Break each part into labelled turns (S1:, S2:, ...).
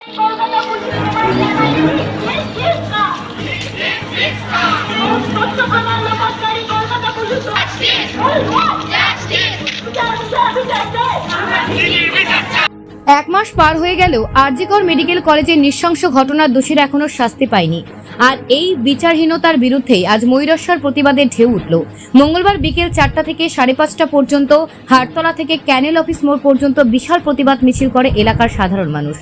S1: এক মাস পার হয়ে গেলেও আরজিকর মেডিকেল কলেজের নৃশংস ঘটনার দোষীরা এখনো শাস্তি পায়নি। আর এই বিচারহীনতার বিরুদ্ধেই আজ ময়ূরেশ্বর প্রতিবাদের ঢেউ উঠল। মঙ্গলবার বিকেল 4টা থেকে 5:30 পর্যন্ত হাটতলা থেকে ক্যানেল অফিস মোড় পর্যন্ত বিশাল প্রতিবাদ মিছিল করে এলাকার সাধারণ মানুষ।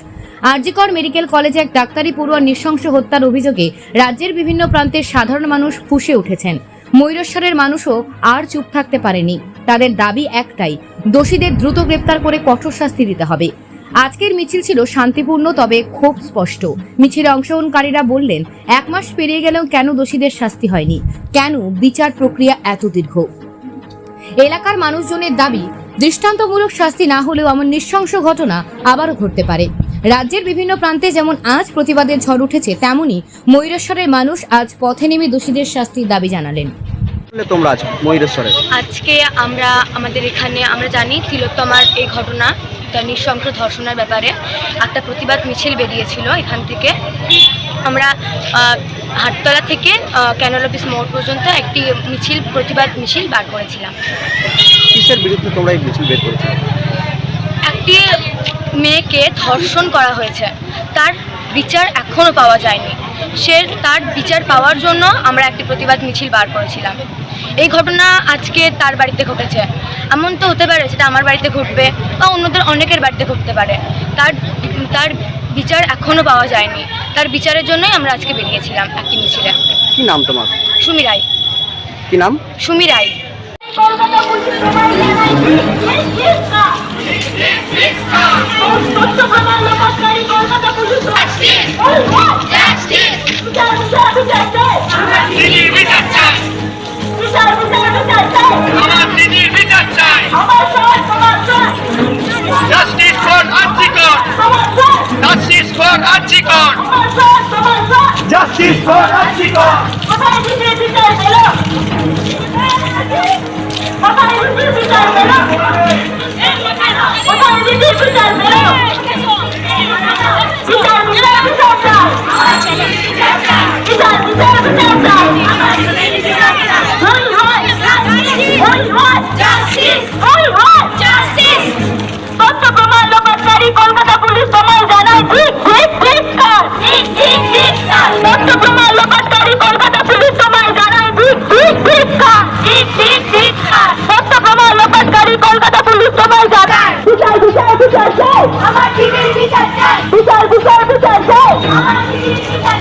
S1: আরজিকর মেডিকেল কলেজে এক ডাক্তারি পড়ুয়ার নৃশংস হত্যার অভিযোগে রাজ্যের বিভিন্ন প্রান্তের সাধারণ মানুষ ফুঁসে উঠেছেন। ময়ূরেশ্বরের মানুষও আর চুপ থাকতে পারেনি। তাদের দাবি একটাই, দোষীদের দ্রুত গ্রেপ্তার করে কঠোর শাস্তি দিতে হবে। আজকের মিছিল ছিল শান্তিপূর্ণ, তবে খুব স্পষ্ট। মিছিলে অংশগ্রহণকারীরা বললেন, 1 মাস পেরিয়ে গেলেও কেন দোষীদের শাস্তি হয়নি, কেন বিচার প্রক্রিয়া এত দীর্ঘ। এলাকার মানুষজনের দাবি, দৃষ্টান্তমূলক শাস্তি না হলেও এমন নৃশংস ঘটনা আবারও ঘটতে পারে। রাজ্যের বিভিন্ন প্রান্তে যেমন আজ প্রতিবাদের ঝড় উঠেছে, তেমনি ময়ূরেশ্বরের মানুষ আজ পথে নেমে দোষীদের শাস্তির দাবি জানালেন।
S2: তোমরা আজ ময়ূরেশ্বরে
S3: আজকে আমাদের এখানে আমরা জানি তিলোত্তমার এই ঘটনা, তার নৃশংস ধর্ষণের ব্যাপারে একটা প্রতিবাদ মিছিল বেরিয়েছিল। এখান থেকে আমরা হাটতলা থেকে ক্যানেল অফিস মোড় পর্যন্ত একটি প্রতিবাদ মিছিল বার করেছিলাম।
S2: কিসের বিরুদ্ধে তোমরা এই মিছিল বের করেছো?
S3: একটি মেয়েকে ধর্ষণ করা হয়েছে, তার বিচার এখনও পাওয়া যায়নি। তার বিচার পাওয়ার জন্য আমরা একটি প্রতিবাদ মিছিল বার করেছিলাম। এই ঘটনা আজকে তার বাড়িতে ঘটেছে, এমন তো হতে পারে যেটা আমার বাড়িতে ঘটবে বা অন্যদের অনেকের বাড়িতে ঘটতে পারে। তার বিচার এখনও পাওয়া যায়নি। তার বিচারের জন্যই আমরা আজকে বেরিয়েছিলাম একটি মিছিলে।
S2: কি নাম তোমার?
S3: সুমি রায়।
S2: কি নাম?
S3: সুমি রায়।
S4: Justice for Arjikar! Justice for Arjikar! Justice for Arjikar!
S5: Kolkata police তোমায় জানায় ঠিক ঠিক ঠিক কার তথ্য প্রমাণ লোপাটকারী কলকাতা পুলিশ তোমায় জানায় ঠিক ঠিক ঠিক কার তথ্য প্রমাণ লোপাটকারী কলকাতা পুলিশ তোমায় জানায় বিচার বিচার বিচার চাই, আমার ঠিকের বিচার চাই, বিচার বিচার বিচার চাই, আমার ঠিকের বিচার।